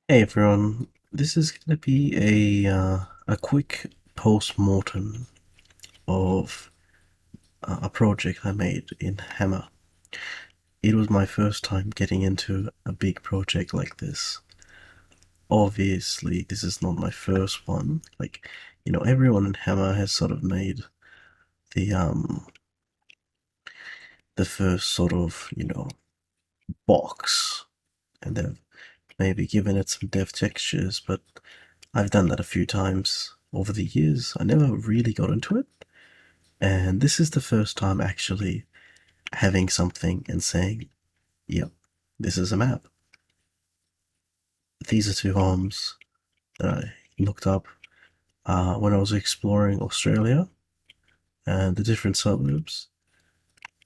Hey everyone, this is going to be a quick post-mortem of a project I made in Hammer. It was my first time getting into a big project like this. Obviously, this is not my first one. Everyone in Hammer has sort of made the um the first sort of, box, and they've maybe given it some dev textures, but I've done that a few times over the years. I never really got into it. And this is the first time actually having something and saying, yep, this is a map. These are two homes that I looked up when I was exploring Australia and the different suburbs.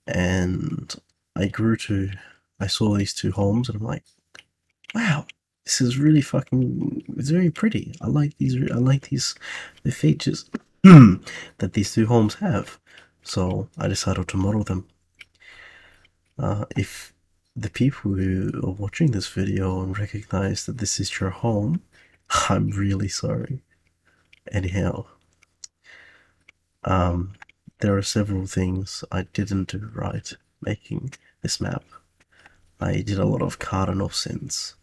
And I I saw these two homes and I'm like, wow, this is really it's very pretty. I like the features that these two homes have. So I decided to model them. If the people who are watching this video and recognize that this is your home, I'm really sorry. Anyhow, um, there are several things I didn't do right making this map. I did a lot of cardinal sins.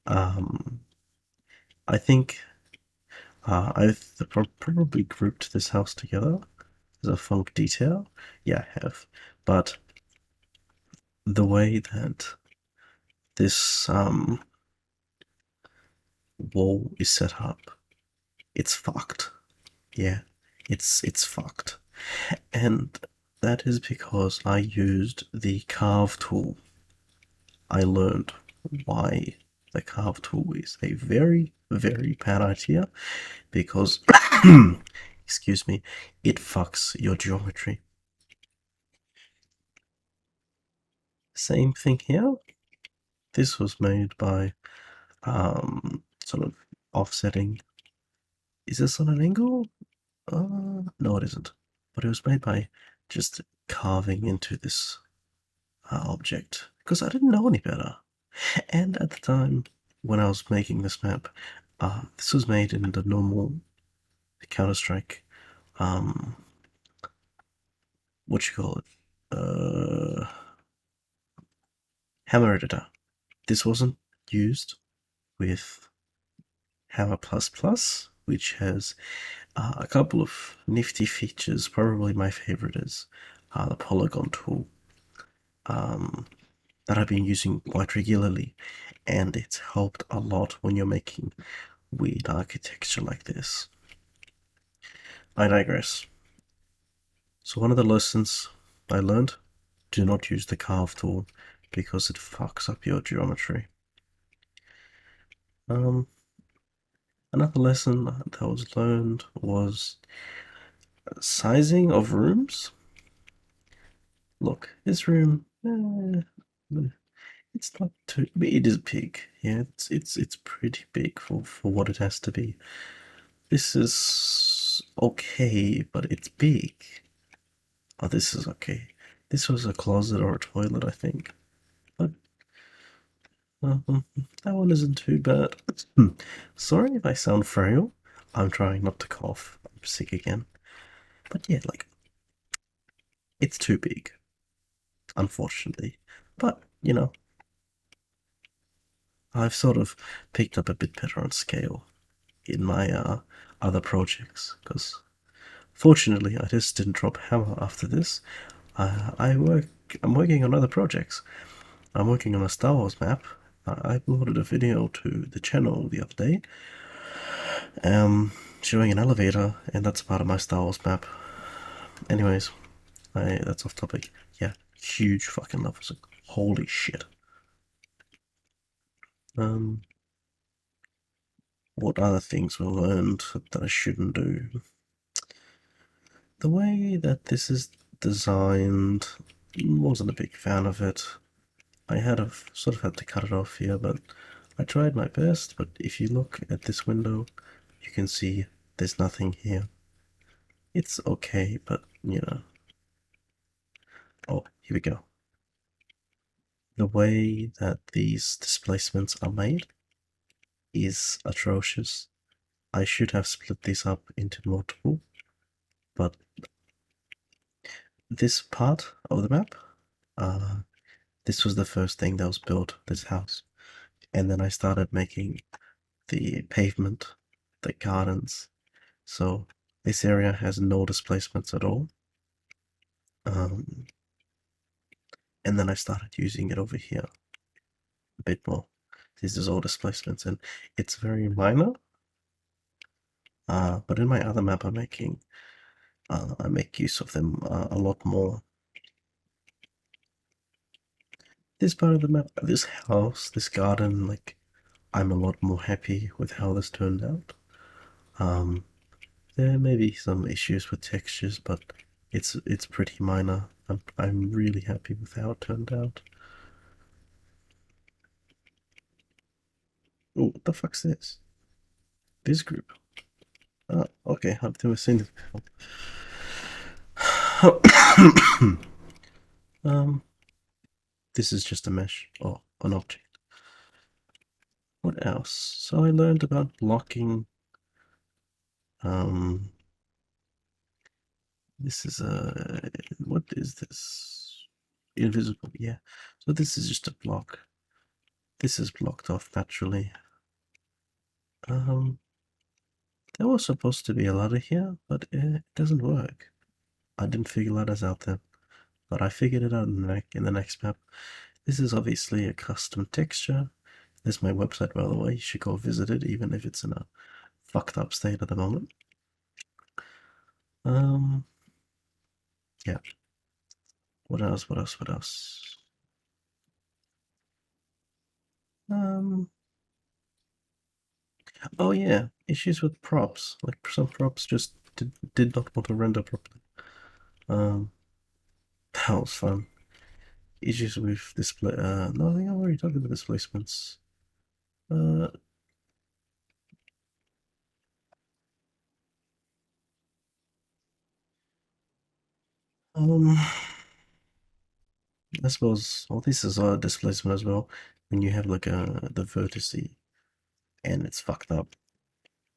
Um, I think I've probably grouped this house together as a funk detail. Yeah, I have. But the way that this wall is set up, it's fucked. Yeah, it's fucked. And that is because I used the carve tool. I learned why the carve tool is a very, very bad idea because, excuse me, it fucks your geometry. Same thing here. This was made by sort of offsetting. Is this on an angle? No, it isn't. But it was made by just carving into this object because I didn't know any better. And at the time when I was making this map, this was made in the normal Counter Strike. Um, what you call it? Hammer editor. This wasn't used with Hammer Plus Plus, which has a couple of nifty features. Probably my favorite is the polygon tool. Um, that I've been using quite regularly, and it's helped a lot when you're making weird architecture like this. I digress. So one of the lessons I learned, do not use the carve tool because it fucks up your geometry. Um, Another lesson that was learned was sizing of rooms. Look, this room, it's not too. It is big. Yeah, it's pretty big for what it has to be. This is okay, but it's big. Oh, this is okay. This was a closet or a toilet, I think. But that one isn't too bad. Sorry if I sound frail. I'm trying not to cough. I'm sick again. But yeah, it's too big, unfortunately. But, I've sort of picked up a bit better on scale in my other projects, because fortunately I just didn't drop Hammer after this. I'm working on other projects. I'm working on a Star Wars map. I uploaded a video to the channel the other day, showing an elevator, and that's part of my Star Wars map. Anyways, that's off topic. Yeah, huge fucking levels. Holy shit. Um, what other things were learned that I shouldn't do? The way that this is designed, wasn't a big fan of it. I sort of had to cut it off here, but I tried my best. But if you look at this window, you can see there's nothing here. It's okay, but. Oh, here we go. the way that these displacements are made is atrocious. I should have split these up into multiple, but this part of the map, this was the first thing that was built, this house. And then I started making the pavement, the gardens. So this area has no displacements at all. And then I started using it over here a bit more. This is all displacements, and it's very minor. But in my other map I'm making, I make use of them a lot more. This part of the map, this house, this garden, like, I'm a lot more happy with how this turned out. There may be some issues with textures, but it's pretty minor. I'm really happy with how it turned out. Oh, what the fuck's this? This group. Oh, okay, I've never seen this before. This is just a mesh or an object. What else? So I learned about blocking. This is a, what is this? Invisible, yeah. So this is just a block. This is blocked off naturally. There was supposed to be a ladder here, but it doesn't work. I didn't figure ladders out then, but I figured it out in the next map. This is obviously a custom texture. This is my website, by the way. You should go visit it, even if it's in a fucked up state at the moment. Yeah. What else? What else? What else? Oh yeah, issues with props. Like some props just did not want to render properly. That was fun. Issues with display. No, I think I've already talked about displacements. Uh, I suppose. Well, this is a displacement as well. When you have like the vertex and it's fucked up.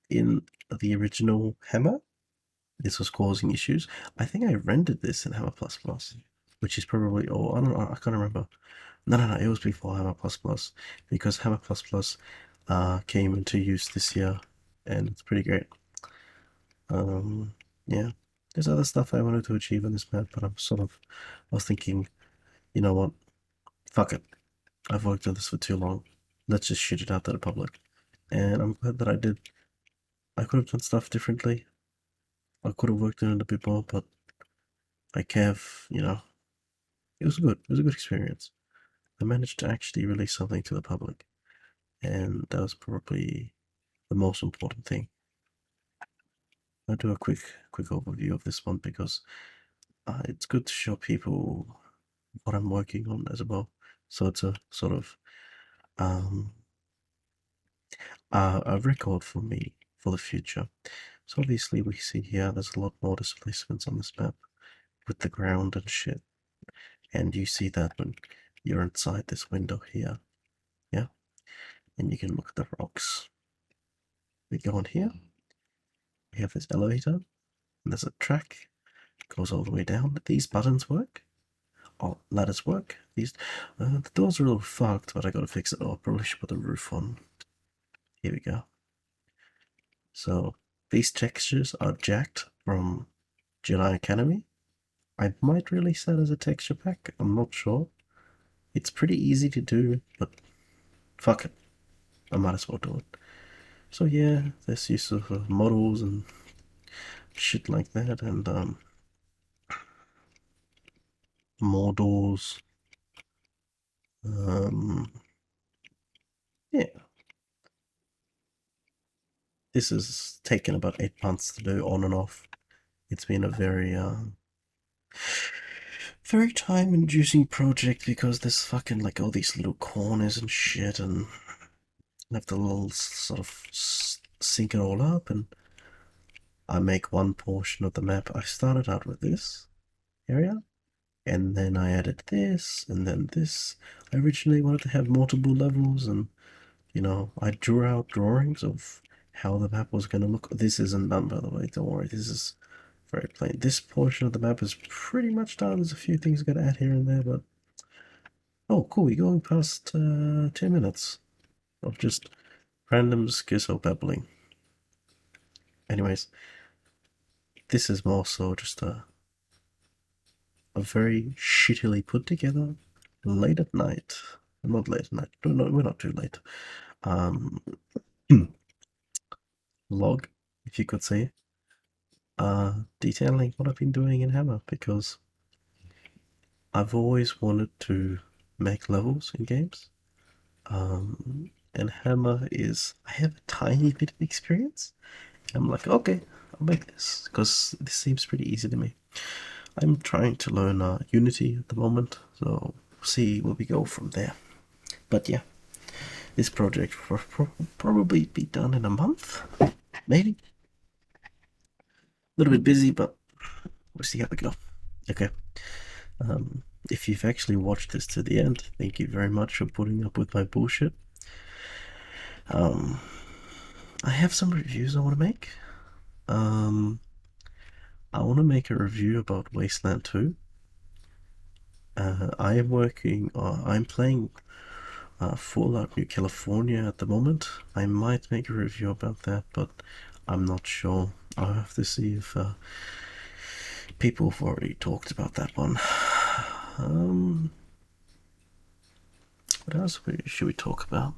In the original Hammer, this was causing issues. I think I rendered this in Hammer Plus Plus, which is probably, oh, I don't know, I can't remember. No, it was before Hammer Plus Plus, because Hammer Plus Plus came into use this year, and it's pretty great. Yeah, there's other stuff I wanted to achieve on this map, but I was thinking, you know what, fuck it. I've worked on this for too long. Let's just shoot it out to the public. And I'm glad that I did. I could have done stuff differently. I could have worked on it a bit more, but I have, it was good. It was a good experience. I managed to actually release something to the public, and that was probably the most important thing. I'll do a quick overview of this one because it's good to show people what I'm working on as well. So it's a sort of a record for me for the future. So obviously we see here there's a lot more displacements on this map with the ground and shit. And you see that when you're inside this window here. Yeah. And you can look at the rocks. We go on here. We have this elevator. And there's a track. It goes all the way down. These buttons work. Oh, ladders work. The doors are a little fucked, but I gotta fix it. Oh, probably should put the roof on. Here we go. So these textures are jacked from Jedi Academy. I might release that as a texture pack. I'm not sure. It's pretty easy to do, but fuck it. I might as well do it. So yeah, there's use of models and shit like that, and more doors. Yeah. This has taken about 8 months to do on and off. It's been a very very time-inducing project because there's fucking like all these little corners and shit, and I have to little sort of sync it all up, and I make one portion of the map. I started out with this area, and then I added this, and then this. I originally wanted to have multiple levels, and I drew out drawings of how the map was going to look. This isn't done, by the way, don't worry, this is very plain. This portion of the map is pretty much done. There's a few things I gotta add here and there, but oh, cool, we're going past 10 minutes of just random schizo babbling. Anyways, this is more so just a very shittily put together late at night. Not late at night. No, we're not too late. Um, log, if you could say, detailing what I've been doing in Hammer, because I've always wanted to make levels in games. And Hammer is, I have a tiny bit of experience. I'm like, okay, I'll make this because this seems pretty easy to me. I'm trying to learn Unity at the moment, so we'll see where we go from there. But yeah, this project will probably be done in a month, maybe. A little bit busy, but we'll see how we go. Okay. If you've actually watched this to the end, thank you very much for putting up with my bullshit. I have some reviews I want to make. I want to make a review about Wasteland 2. I'm playing Fallout New California at the moment. I might make a review about that, but I'm not sure. I'll have to see if people have already talked about that one. What else should we talk about?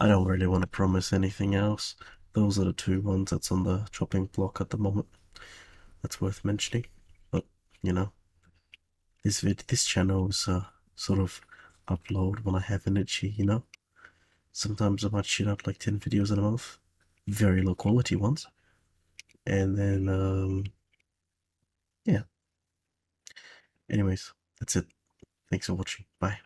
I don't really want to promise anything else. Those are the two ones that's on the chopping block at the moment. That's worth mentioning. But this channel is sort of upload when I have energy. Sometimes I might shit out like 10 videos in a month, very low quality ones, and then yeah. Anyways, that's it. Thanks for watching. Bye.